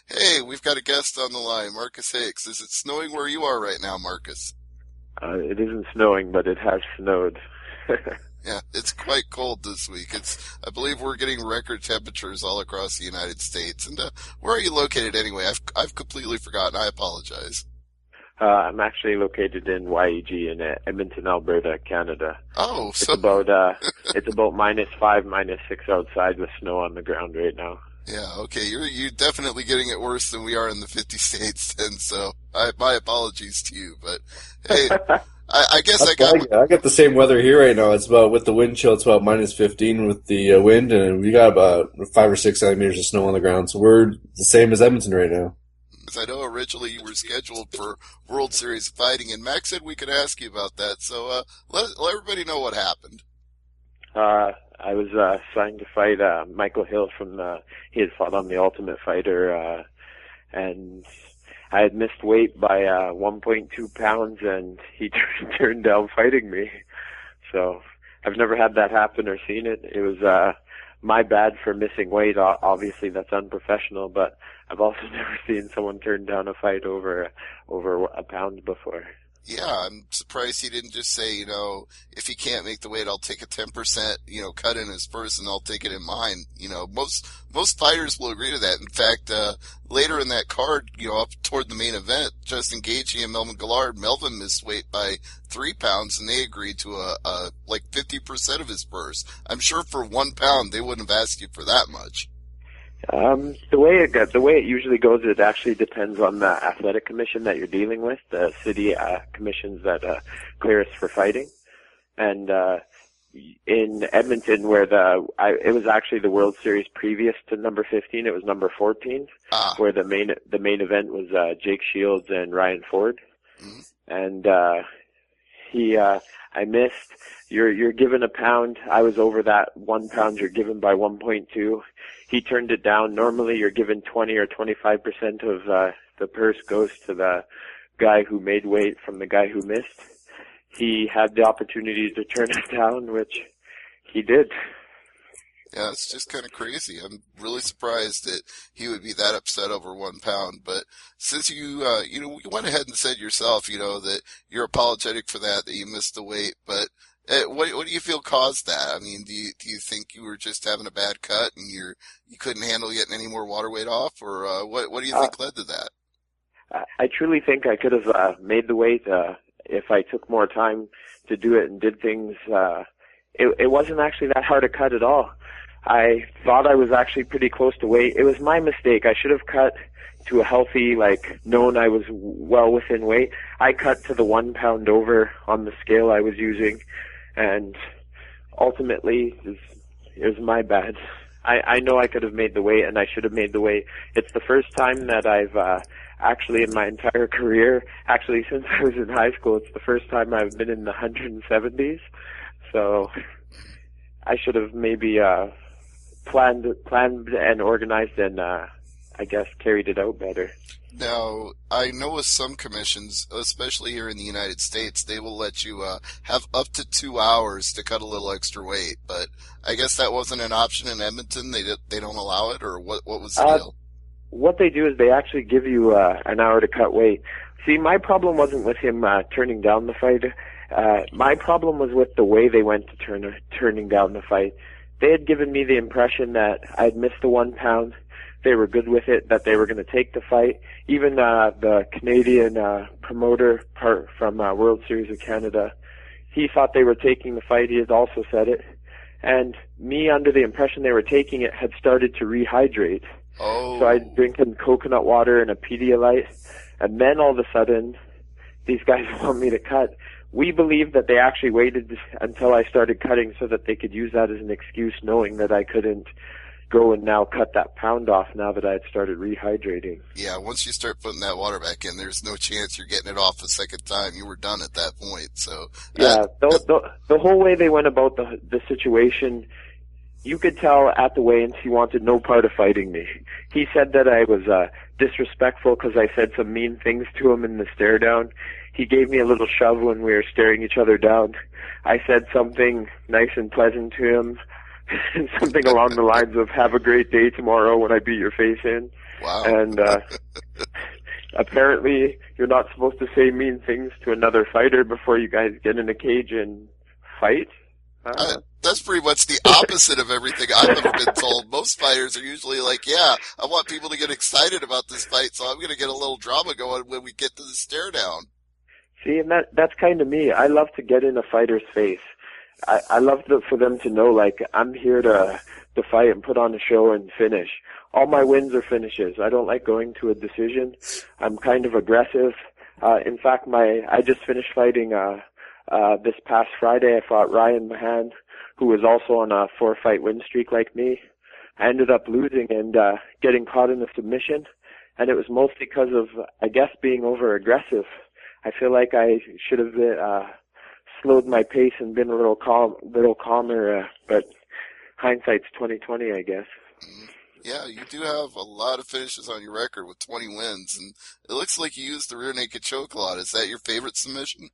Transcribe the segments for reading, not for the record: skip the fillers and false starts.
Hey, we've got a guest on the line, Marcus Hicks. Is it snowing where you are right now, Marcus? It isn't snowing, but it has snowed. Yeah, it's quite cold this week. I believe we're getting record temperatures all across the United States. And where are you located anyway? I've completely forgotten. I apologize. I'm actually located in YEG in Edmonton, Alberta, Canada. Oh, It's so about -5, -6 outside with snow on the ground right now. yeah, okay. You're definitely getting it worse than we are in the 50 states, then. So my apologies to you. But hey, I guess I That's got what I got the same weather here right now. It's about with the wind chill. It's about -15 with the wind, and we got about 5 or 6 centimeters of snow on the ground. So we're the same as Edmonton right now. because I know originally you were scheduled for World Series fighting, and Max said we could ask you about that. So let everybody know what happened. I was signed to fight Michael Hill he had fought on The Ultimate Fighter, and I had missed weight by 1.2 pounds, and he turned down fighting me. So I've never had that happen or seen it. It was my bad for missing weight. Obviously, that's unprofessional, but I've also never seen someone turn down a fight over a pound before. Yeah, I'm surprised he didn't just say, if he can't make the weight, I'll take a 10%, cut in his purse and I'll take it in mine. Most fighters will agree to that. In fact, later in that card, up toward the main event, Justin Gaethje and Melvin missed weight by 3 pounds and they agreed to like 50% of his purse. I'm sure for 1 pound, they wouldn't have asked you for that much. The way it usually goes, it actually depends on the athletic commission that you're dealing with, the city commissions that clear us for fighting. And in Edmonton, where it was actually the World Series previous to number 15, it was number 14, where the main event was Jake Shields and Ryan Ford. Mm-hmm. And I missed. You're given a pound. I was over that 1 pound. You're given by 1.2. He turned it down. Normally, you're given 20 or 25% of the purse goes to the guy who made weight from the guy who missed. He had the opportunity to turn it down, which he did. Yeah, it's just kind of crazy. I'm really surprised that he would be that upset over 1 pound. But since you went ahead and said yourself, that you're apologetic for that you missed the weight. But what do you feel caused that? I mean, do you think you were just having a bad cut and you couldn't handle getting any more water weight off, or what do you think led to that? I truly think I could have made the weight if I took more time to do it and did things. It wasn't actually that hard a cut at all. I thought I was actually pretty close to weight. It was my mistake. I should have cut to a healthy, known I was well within weight. I cut to the 1 pound over on the scale I was using, and ultimately it was my bad. I know I could have made the weight, and I should have made the weight. It's the first time that I've actually in my entire career, actually since I was in high school, it's the first time I've been in the 170s. So I should have maybe planned and organized and I guess carried it out better. Now, I know with some commissions, especially here in the United States, they will let you have up to 2 hours to cut a little extra weight. But I guess that wasn't an option in Edmonton. They don't allow it, or what was the deal? What they do is they actually give you an hour to cut weight. See, my problem wasn't with him turning down the fight. My problem was with the way they went to turning down the fight. They had given me the impression that I'd missed the 1 pound. They were good with it, that they were going to take the fight. Even the Canadian promoter from World Series of Canada, he thought they were taking the fight. He had also said it. And me, under the impression they were taking it, had started to rehydrate. Oh. So I'd drinking coconut water and a Pedialyte. And then all of a sudden, these guys want me to cut. We believed that they actually waited until I started cutting so that they could use that as an excuse, knowing that I couldn't go and now cut that pound off now that I had started rehydrating. Yeah, once you start putting that water back in, there's no chance you're getting it off a second time. You were done at that point. So yeah, the whole way they went about the situation, you could tell at the weigh-ins he wanted no part of fighting me. He said that I was disrespectful because I said some mean things to him in the stare down. He gave me a little shove when we were staring each other down. I said something nice and pleasant to him, something along the lines of, have a great day tomorrow when I beat your face in. Wow. And apparently you're not supposed to say mean things to another fighter before you guys get in a cage and fight. That's pretty much the opposite of everything I've ever been told. Most fighters are usually like, yeah, I want people to get excited about this fight, so I'm going to get a little drama going when we get to the stare down. See, and that's kind of me. I love to get in a fighter's face. I love for them to know, like, I'm here to fight and put on a show and finish. All my wins are finishes. I don't like going to a decision. I'm kind of aggressive. In fact, I just finished fighting this past Friday. I fought Ryan Mahan, who was also on a 4-fight win streak like me. I ended up losing and getting caught in a submission, and it was mostly because of, I guess, being over aggressive. I feel like I should have slowed my pace and been a little calmer, but hindsight's 20/20, I guess. Yeah, you do have a lot of finishes on your record with 20 wins, and it looks like you used the rear naked choke a lot. Is that your favorite submission?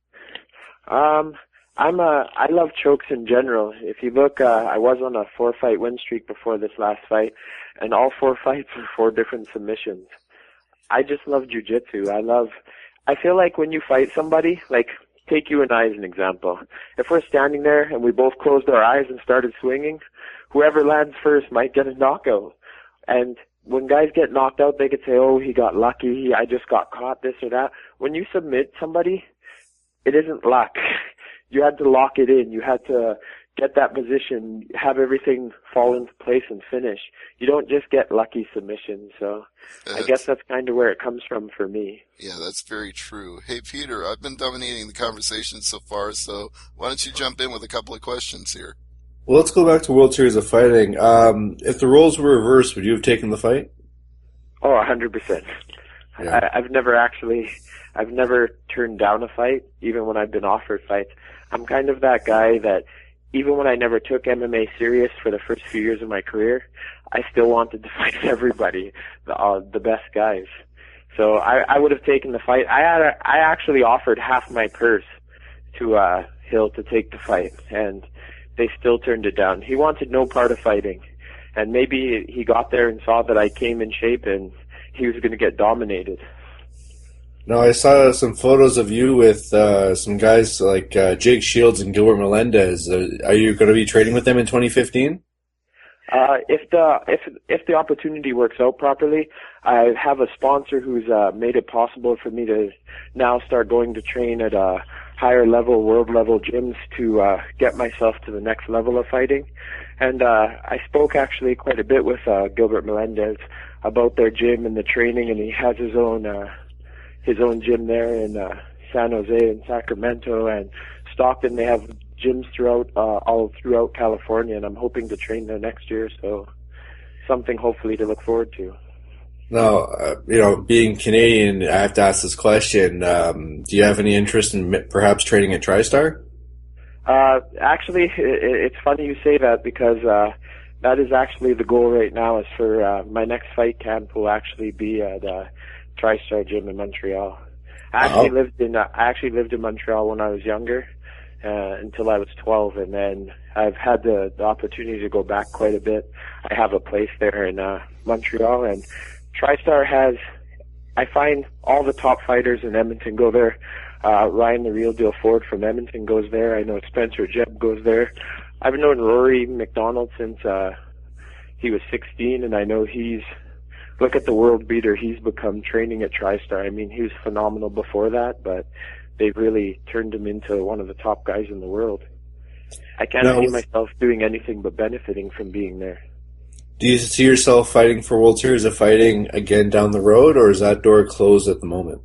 I love chokes in general. If you look, I was on a 4-fight win streak before this last fight, and all 4 fights were 4 different submissions. I just love jiu-jitsu. I feel like when you fight somebody, like, take you and I as an example. If we're standing there and we both closed our eyes and started swinging, whoever lands first might get a knockout. And when guys get knocked out, they could say, oh, he got lucky, I just got caught, this or that. When you submit somebody, it isn't luck. You had to lock it in. You had to get that position, have everything fall into place and finish. You don't just get lucky submissions. So I guess that's kind of where it comes from for me. Yeah, that's very true. Hey, Peter, I've been dominating the conversation so far, so why don't you jump in with a couple of questions here? Well, let's go back to World Series of Fighting. If the roles were reversed, would you have taken the fight? Oh, 100%. Yeah. I've never turned down a fight, even when I've been offered fights. I'm kind of that guy that even when I never took MMA serious for the first few years of my career, I still wanted to fight everybody, the best guys. So I would have taken the fight. I actually offered half my purse to Hill to take the fight, and they still turned it down. He wanted no part of fighting, and maybe he got there and saw that I came in shape and he was going to get dominated. No, I saw some photos of you with some guys like Jake Shields and Gilbert Melendez. Are you going to be training with them in 2015? If the opportunity works out properly, I have a sponsor who's made it possible for me to now start going to train at higher level, world level gyms to get myself to the next level of fighting. And I spoke actually quite a bit with Gilbert Melendez about their gym and the training, and he has his own gym there in San Jose and Sacramento and Stockton. They have gyms all throughout California, and I'm hoping to train there next year, so something hopefully to look forward to. Now, being Canadian, I have to ask this question. Do you have any interest in perhaps training at TriStar? Actually, it's funny you say that because that is actually the goal right now. Is for my next fight camp will actually be at TriStar Gym in Montreal. I actually lived in Montreal when I was younger, until I was 12, and then I've had the opportunity to go back quite a bit. I have a place there in Montreal, and TriStar has, I find all the top fighters in Edmonton go there. Ryan the Real Deal Ford from Edmonton goes there. I know Spencer Jebb goes there. I've known Rory McDonald since he was 16, and I know look at the world beater he's become training at TriStar. I mean, he was phenomenal before that, but they've really turned him into one of the top guys in the world. I can't see myself doing anything but benefiting from being there. Do you see yourself fighting for World Series of Fighting again down the road, or is that door closed at the moment?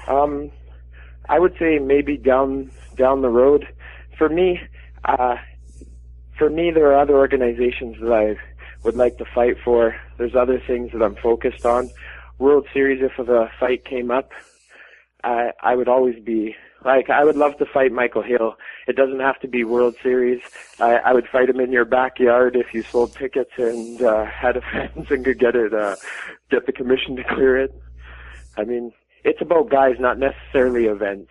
I would say maybe down the road. For me, there are other organizations that I would like to fight for. There's other things that I'm focused on. World Series, if a fight came up, I would always be, I would love to fight Michael Hill. It doesn't have to be World Series. I would fight him in your backyard if you sold tickets and had a fence and could get the commission to clear it. I mean, it's about guys, not necessarily events.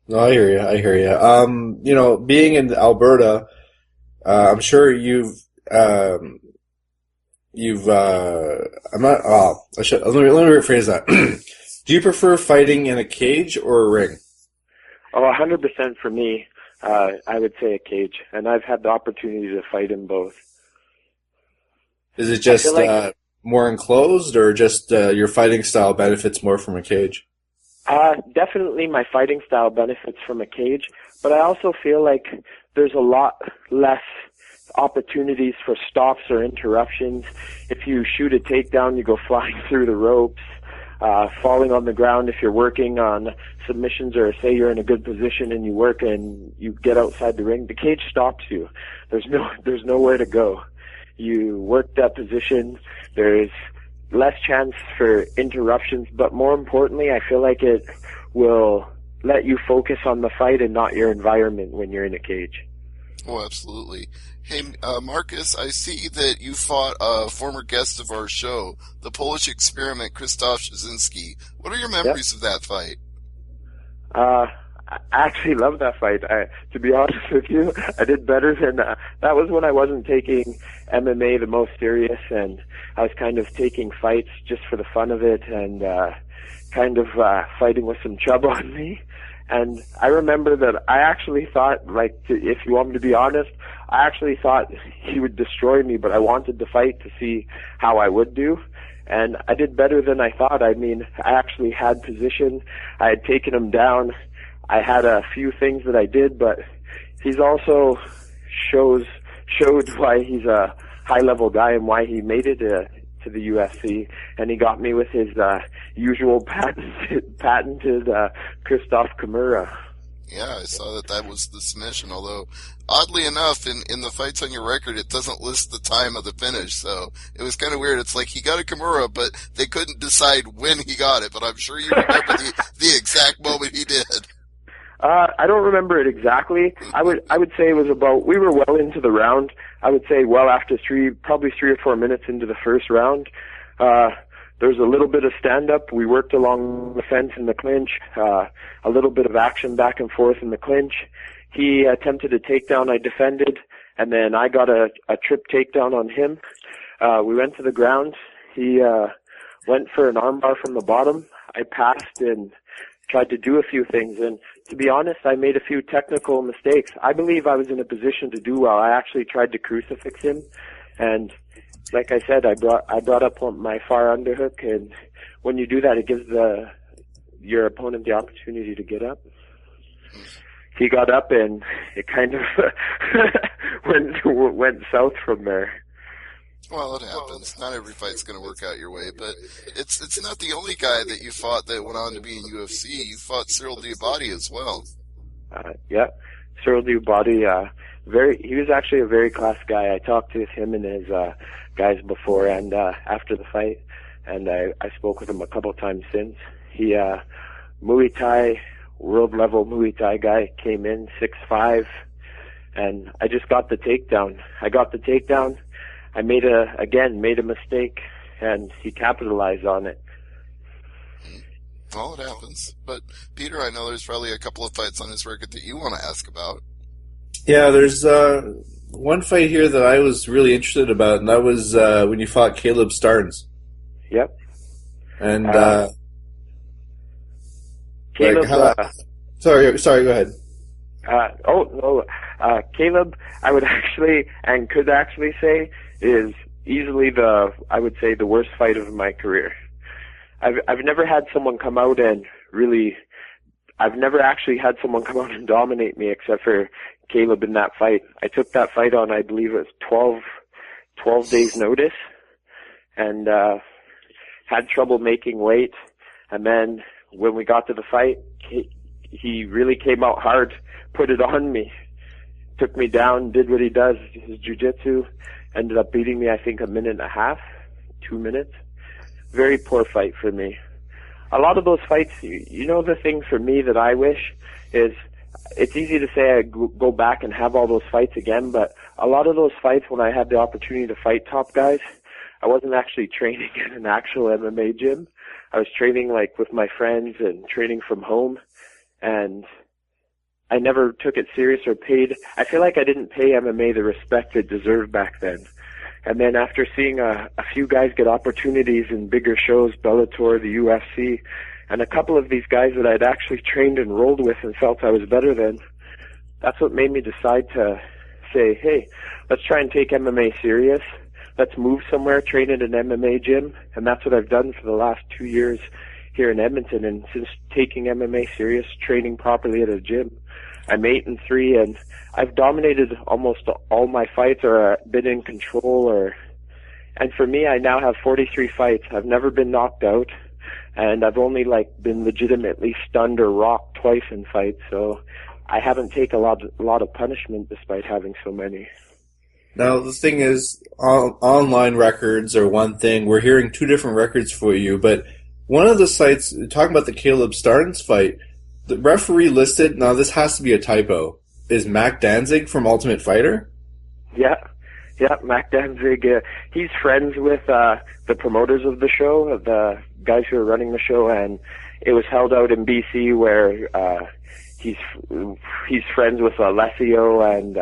No, I hear you. Being in Alberta, I'm sure you've you've, I'm not, oh, let me rephrase that. Do you prefer fighting in a cage or a ring? Oh, 100% for me, I would say a cage. And I've had the opportunity to fight in both. Is it just more enclosed, or just your fighting style benefits more from a cage? Definitely my fighting style benefits from a cage, but I also feel like there's a lot less opportunities for stops or interruptions. If you shoot a takedown, you go flying through the ropes, falling on the ground if you're working on submissions, or say you're in a good position and you work and you get outside the ring. The cage stops you. There's nowhere to go. You work that position. There's less chance for interruptions, but more importantly, I feel like it will let you focus on the fight and not your environment when you're in a cage. Oh, absolutely. Hey, Marcus, I see that you fought a former guest of our show, the Polish experiment, Krzysztof Szynski. What are your memories of that fight? I actually love that fight. To be honest with you, I did better than that was when I wasn't taking MMA the most serious, and I was kind of taking fights just for the fun of it, and kind of fighting with some chub on me. And I remember that I actually thought, if you want me to be honest, I actually thought he would destroy me, but I wanted to fight to see how I would do. And I did better than I thought. I mean, I actually had position. I had taken him down. I had a few things that I did, but he's also showed why he's a high-level guy and why he made it to the UFC, and he got me with his usual patented Christoph Kimura. Yeah, I saw that was the submission, although oddly enough, in the fights on your record, it doesn't list the time of the finish, so it was kind of weird. It's like he got a Kimura, but they couldn't decide when he got it, but I'm sure you remember the exact moment he did. I don't remember it exactly. I would say it was we were well into the round. I would say well after probably 3 or 4 minutes into the first round. There was a little bit of stand-up. We worked along the fence in the clinch, a little bit of action back and forth in the clinch. He attempted a takedown. I defended, and then I got a trip takedown on him. We went to the ground. He went for an armbar from the bottom. I passed and tried to do a few things, and to be honest, I made a few technical mistakes. I believe I was in a position to do well. I actually tried to crucifix him, and like I said, I brought up my far underhook, and when you do that, it gives your opponent the opportunity to get up. He got up, and it kind of went south from there. Well, it happens. Not every fight's going to work out your way, but it's not the only guy that you fought that went on to be in UFC. You fought Cyril Diabate as well. Yeah, Cyril Diabate. He was actually a very class guy. I talked to him and his guys before and after the fight, and I spoke with him a couple times since. He Muay Thai, world level Muay Thai guy, came in 6'5", and I just got the takedown. I made a mistake, and he capitalized on it. Well, it happens. But, Peter, I know there's probably a couple of fights on his record that you want to ask about. Yeah, there's one fight here that I was really interested about, and that was when you fought Caleb Starnes. Yep. And, Caleb... Sorry, go ahead. Caleb, I would actually, and could actually say, is easily the worst fight of my career. I've never had someone come out and dominate me except for Caleb in that fight. I took that fight on, I believe it was 12 days notice, and had trouble making weight. And then when we got to the fight, he really came out hard, put it on me, took me down, did what he does, his jiu-jitsu, ended up beating me, I think, 1.5 minutes, 2 minutes. Very poor fight for me. A lot of those fights, the thing for me that I wish is, it's easy to say I go back and have all those fights again, but a lot of those fights when I had the opportunity to fight top guys, I wasn't actually training in an actual MMA gym. I was training with my friends and training from home, and I never took it serious or paid. I feel like I didn't pay MMA the respect it deserved back then. And then after seeing a few guys get opportunities in bigger shows, Bellator, the UFC, and a couple of these guys that I'd actually trained and rolled with and felt I was better than, that's what made me decide to say, hey, let's try and take MMA serious. Let's move somewhere, train at an MMA gym. And that's what I've done for the last 2 years here in Edmonton. And since taking MMA serious, training properly at a gym, I'm 8-3, and I've dominated almost all my fights, or been in control, and for me, I now have 43 fights. I've never been knocked out, and I've only been legitimately stunned or rocked twice in fights. So I haven't taken a lot of punishment despite having so many. Now the thing is, online records are one thing. We're hearing two different records for you, but one of the sites talking about the Caleb Starnes fight, the referee listed, now this has to be a typo, is Mac Danzig from Ultimate Fighter? Yeah, Mac Danzig, he's friends with the promoters of the show, the guys who are running the show, and it was held out in BC where he's friends with Alessio and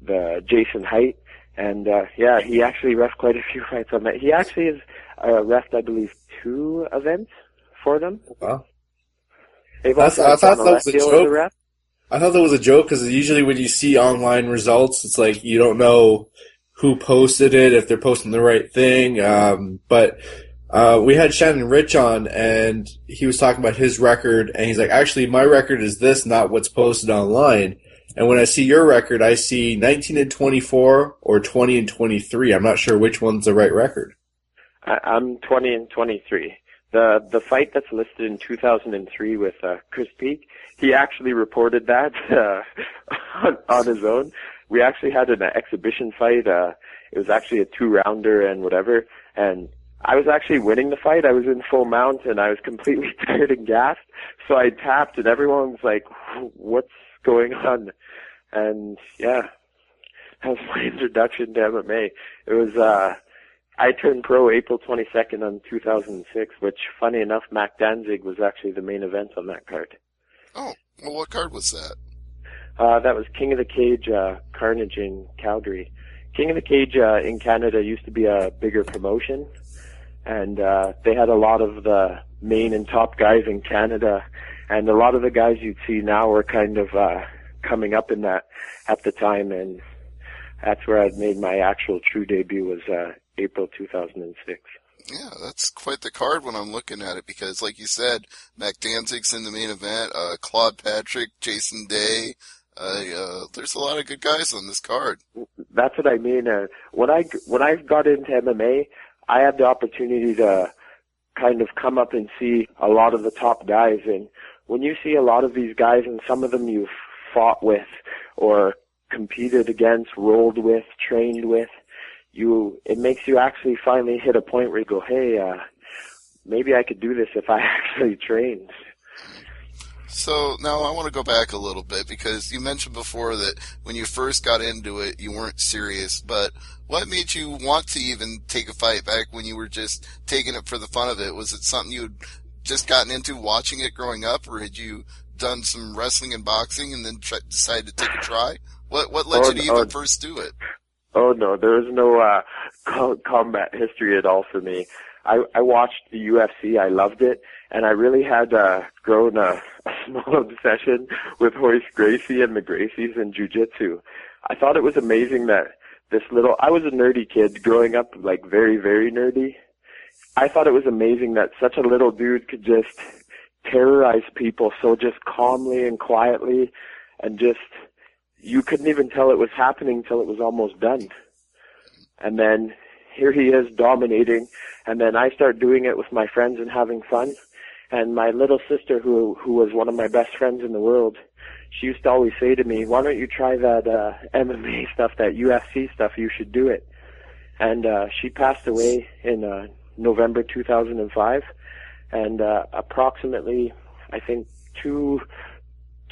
the Jason Height, and he actually ref quite a few fights on that. He actually has refed, I believe, 2 events for them. Wow. I thought that was a joke. I thought that was a joke because usually when you see online results, it's like you don't know who posted it, if they're posting the right thing. But we had Shannon Rich on, and he was talking about his record, and he's like, actually, my record is this, not what's posted online. And when I see your record, I see 19-24 or 20-23. I'm not sure which one's the right record. I'm 20-23. The fight that's listed in 2003 with Chris Peak, he actually reported that on his own. We actually had an exhibition fight. It was actually a 2-rounder and whatever. And I was actually winning the fight. I was in full mount and I was completely tired and gassed. So I tapped and everyone was like, what's going on? And yeah, that was my introduction to MMA. It was, I turned pro April 22nd on 2006, which, funny enough, Mac Danzig was actually the main event on that card. Oh, well, what card was that? That was King of the Cage, Carnage in Calgary. King of the Cage in Canada used to be a bigger promotion, and they had a lot of the main and top guys in Canada, and a lot of the guys you'd see now were kind of coming up in that at the time, and that's where I'd made my actual true debut was April 2006. Yeah, that's quite the card when I'm looking at it because, like you said, Mac Danzig's in the main event, Claude Patrick, Jason Day. There's a lot of good guys on this card. That's what I mean. When I got into MMA, I had the opportunity to kind of come up and see a lot of the top guys. And when you see a lot of these guys, and some of them you've fought with or competed against, rolled with, trained with, it makes you actually finally hit a point where you go, hey, maybe I could do this if I actually trained. So now I want to go back a little bit because you mentioned before that when you first got into it, you weren't serious. But what made you want to even take a fight back when you were just taking it for the fun of it? Was it something you had just gotten into watching it growing up, or had you done some wrestling and boxing and then decided to take a try? What led you to even first do it? Oh, no, there was no combat history at all for me. I watched the UFC. I loved it. And I really had grown a small obsession with Royce Gracie and the Gracies and jiu-jitsu. I thought it was amazing that I was a nerdy kid growing up, like very, very nerdy. I thought it was amazing that such a little dude could just terrorize people so just calmly and quietly, and just, you couldn't even tell it was happening till it was almost done. And then here he is dominating, and then I start doing it with my friends and having fun. And my little sister, who was one of my best friends in the world, she used to always say to me, why don't you try that MMA stuff, that UFC stuff, you should do it. And she passed away in November 2005, and approximately, I think, two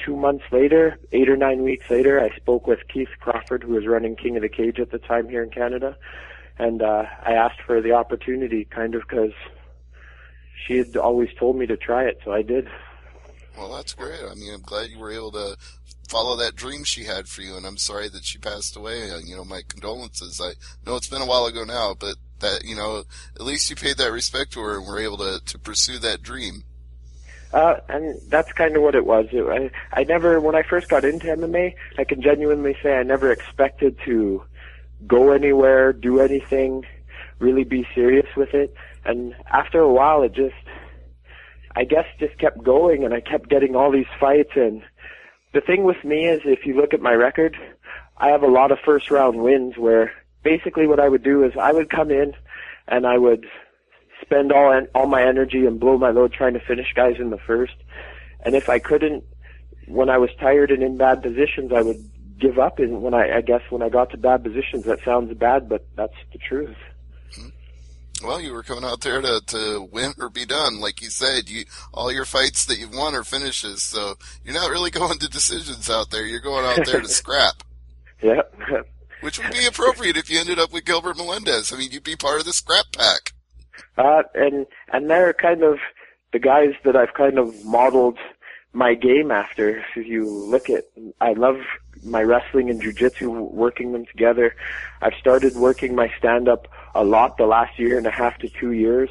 months later, 8 or 9 weeks later, I spoke with Keith Crawford, who was running King of the Cage at the time here in Canada, and I asked for the opportunity, kind of because she had always told me to try it, so I did. Well, that's great. I mean, I'm glad you were able to follow that dream she had for you. And I'm sorry that she passed away. My condolences. I know it's been a while ago now, but that, at least you paid that respect to her and were able to pursue that dream. And that's kind of what it was. I never, when I first got into MMA, I can genuinely say I never expected to go anywhere, do anything, really be serious with it. And after a while, it just, I guess, just kept going, and I kept getting all these fights. And the thing with me is, if you look at my record, I have a lot of first-round wins where basically what I would do is I would come in and I would spend all my energy and blow my load trying to finish guys in the first. And if I couldn't, when I was tired and in bad positions, I would give up. And when I got to bad positions, that sounds bad, but that's the truth. Well, you were coming out there to win or be done. Like you said, all your fights that you've won are finishes. So you're not really going to decisions out there. You're going out there to scrap. Yeah. Which would be appropriate if you ended up with Gilbert Melendez. I mean, you'd be part of the scrap pack. And they're kind of the guys that I've kind of modeled my game after. If you look at, I love my wrestling and jiu-jitsu, working them together. I've started working my stand-up a lot the last year and a half to 2 years,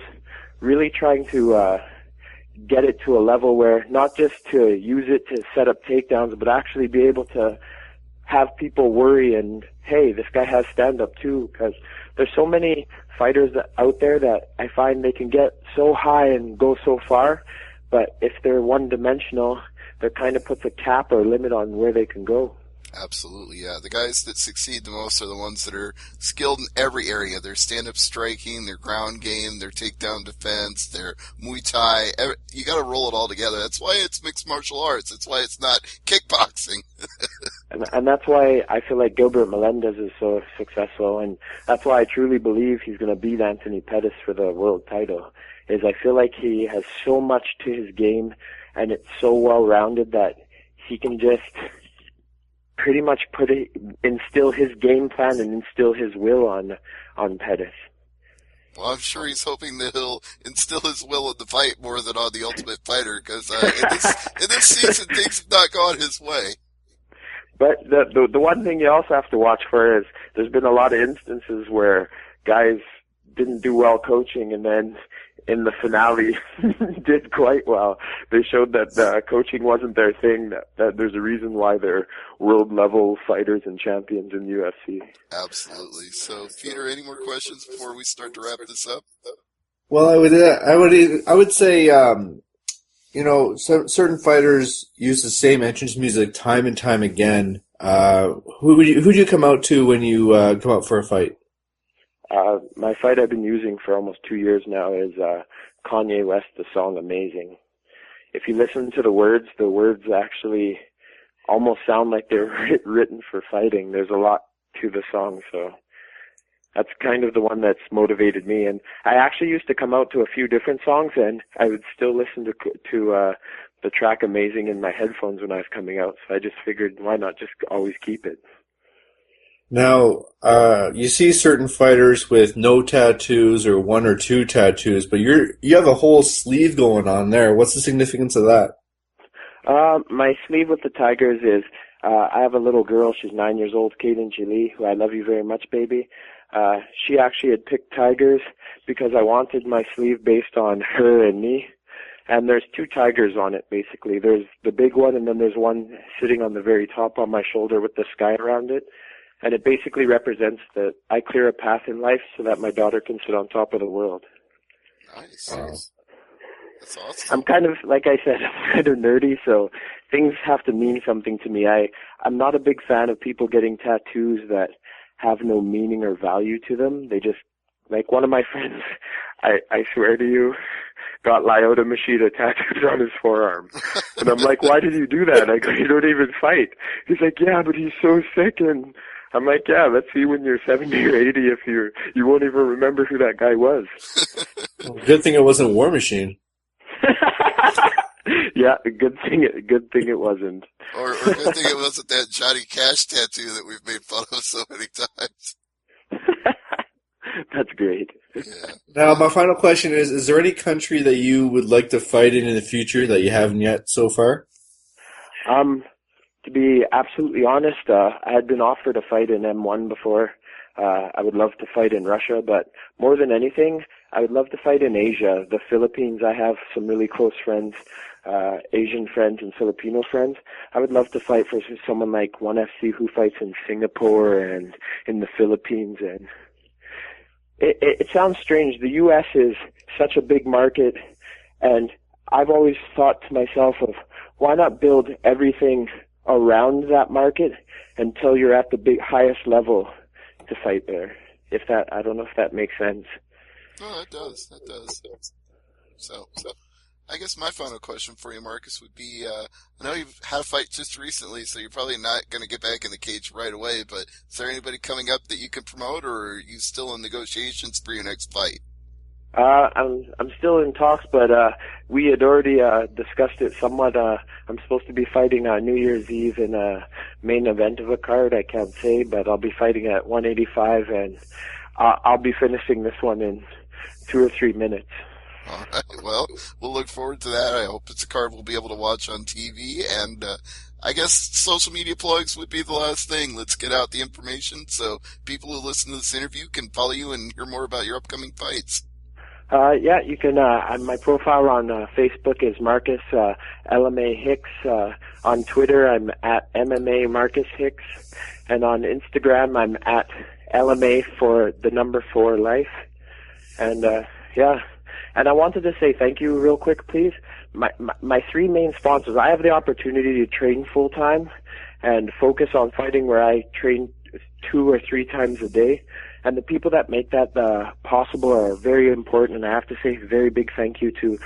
really trying to get it to a level where not just to use it to set up takedowns, but actually be able to have people worry and, hey, this guy has stand-up too, because there's so many fighters out there that I find they can get so high and go so far, but if they're one-dimensional, that kind of puts a cap or limit on where they can go. Absolutely, yeah. The guys that succeed the most are the ones that are skilled in every area. Their stand-up striking, their ground game, their takedown defense, their Muay Thai. You got to roll it all together. That's why it's mixed martial arts. That's why it's not kickboxing. And that's why I feel like Gilbert Melendez is so successful, and that's why I truly believe he's going to beat Anthony Pettis for the world title, is I feel like he has so much to his game, and it's so well-rounded that he can just pretty much instill his game plan and instill his will on Pettis. Well, I'm sure he's hoping that he'll instill his will in the fight more than on the Ultimate Fighter, because in this season things have not gone his way. But the one thing you also have to watch for is there's been a lot of instances where guys didn't do well coaching, and then in the finale did quite well. They showed that coaching wasn't their thing, that there's a reason why they're world-level fighters and champions in UFC. Absolutely. So, Peter, any more questions before we start to wrap this up? Well, I would say, certain fighters use the same entrance music time and time again. Who do you come out to when you come out for a fight? My fight I've been using for almost 2 years now is Kanye West, the song Amazing. If you listen to the words actually almost sound like they're written for fighting. There's a lot to the song, so that's kind of the one that's motivated me. And I actually used to come out to a few different songs, and I would still listen to the track Amazing in my headphones when I was coming out, so I just figured why not just always keep it. Now, you see certain fighters with no tattoos or one or two tattoos, but you have a whole sleeve going on there. What's the significance of that? My sleeve with the Tigers is, I have a little girl, she's 9 years old, Kaden Jolie, who I love you very much, baby. She actually had picked Tigers because I wanted my sleeve based on her and me. And there's two tigers on it, basically. There's the big one, and then there's one sitting on the very top on my shoulder with the sky around it. And it basically represents that I clear a path in life so that my daughter can sit on top of the world. Nice. That's awesome. I'm kind of, like I said, I'm kind of nerdy, so things have to mean something to me. I'm not a big fan of people getting tattoos that have no meaning or value to them. They just, like one of my friends, I swear to you, got Lyoto Machida tattooed on his forearm. And I'm like, why did you do that? I go, you don't even fight. He's like, yeah, but he's so sick. And I'm like, yeah, let's see when you're 70 or 80 if you won't even remember who that guy was. Well, good thing it wasn't War Machine. Yeah, good thing it wasn't. Or good thing it wasn't that Johnny Cash tattoo that we've made fun of so many times. That's great. Yeah. Now, my final question is there any country that you would like to fight in the future that you haven't yet so far? To be absolutely honest, I had been offered a fight in M1 before. I would love to fight in Russia, but more than anything, I would love to fight in Asia. The Philippines, I have some really close friends, Asian friends and Filipino friends. I would love to fight for someone like 1FC who fights in Singapore and in the Philippines. And it sounds strange. The U.S. is such a big market, and I've always thought to myself of why not build everything around that market until you're at the highest level to fight there. I don't know if that makes sense. Oh, that does. So, I guess my final question for you, Marcus, would be, I know you've had a fight just recently, so you're probably not going to get back in the cage right away, but is there anybody coming up that you can promote, or are you still in negotiations for your next fight? I'm still in talks, but we had already discussed it somewhat. I'm supposed to be fighting on New Year's Eve in a main event of a card. I can't say, but I'll be fighting at 185, and I'll be finishing this one in 2 or 3 minutes. All right. Well, we'll look forward to that. I hope it's a card we'll be able to watch on TV. And I guess social media plugs would be the last thing. Let's get out the information so people who listen to this interview can follow you and hear more about your upcoming fights. Yeah, you can, my profile on Facebook is Marcus, LMA Hicks. On Twitter, I'm at MMA Marcus Hicks. And on Instagram, I'm at LMA for the number 4 life. And, yeah. And I wanted to say thank you real quick, please. My 3 main sponsors, I have the opportunity to train full time and focus on fighting where I train 2 or 3 times a day. And the people that make that possible are very important, and I have to say a very big thank you to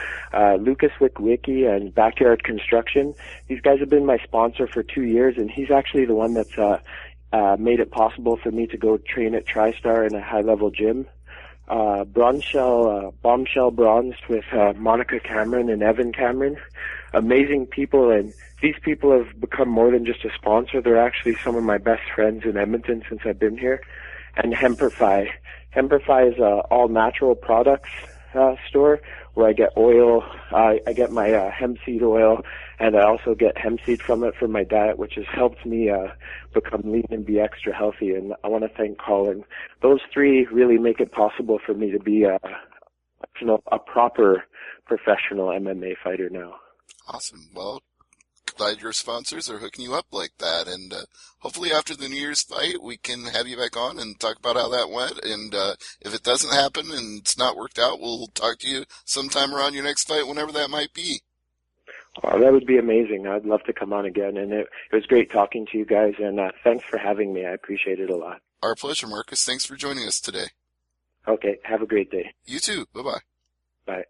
Lucas Wickwicki and Backyard Construction. These guys have been my sponsor for 2 years, and he's actually the one that's made it possible for me to go train at TriStar in a high-level gym. Bombshell Bronze with Monica Cameron and Evan Cameron. Amazing people, and these people have become more than just a sponsor. They're actually some of my best friends in Edmonton since I've been here. And Hemperfy. Hemperfy is a all-natural products store where I get oil. I get my hemp seed oil, and I also get hemp seed from it for my diet, which has helped me become lean and be extra healthy. And I want to thank Colin. Those 3 really make it possible for me to be a proper professional MMA fighter now. Awesome. Well, glad your sponsors are hooking you up like that, and hopefully after the New Year's fight we can have you back on and talk about how that went, and if it doesn't happen and it's not worked out, we'll talk to you sometime around your next fight, whenever that might be. Oh, that would be amazing. I'd love to come on again, and it was great talking to you guys, and thanks for having me. I appreciate it a lot. Our pleasure, Marcus. Thanks for joining us today. Okay, have a great day. You too. Bye-bye. Bye.